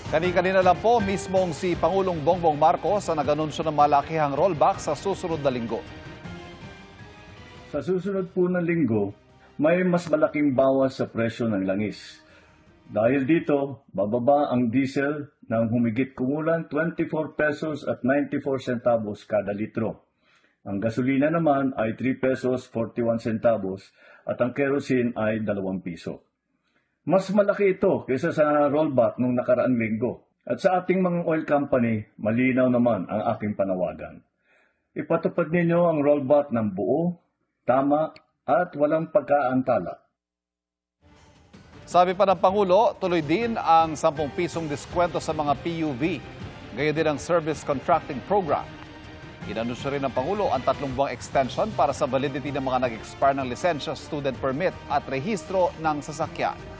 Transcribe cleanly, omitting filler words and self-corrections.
Kani-kanina lang po mismong si Pangulong Bongbong Marcos ang nag-anunsyo ng malakihang rollback sa susunod na linggo. Sa susunod po na linggo, may mas malaking bawas sa presyo ng langis. Dahil dito, bababa ang diesel ng humigit kumulang 24 pesos at 94 centavos kada litro. Ang gasolina naman ay 3 pesos 41 centavos at ang kerosene ay 2 piso. Mas malaki ito kaysa sa rollback nung nakaraang linggo. At sa ating mga oil company, malinaw naman ang aking panawagan. Ipatupad ninyo ang rollback ng buo, tama at walang pagkaantala. Sabi pa ng Pangulo, tuloy din ang 10 pisong diskwento sa mga PUV. Gayon din ang service contracting program. Inanunsyo rin ng Pangulo ang 3 buwang extension para sa validity ng mga nag-expire ng lisensya, student permit at rehistro ng sasakyan.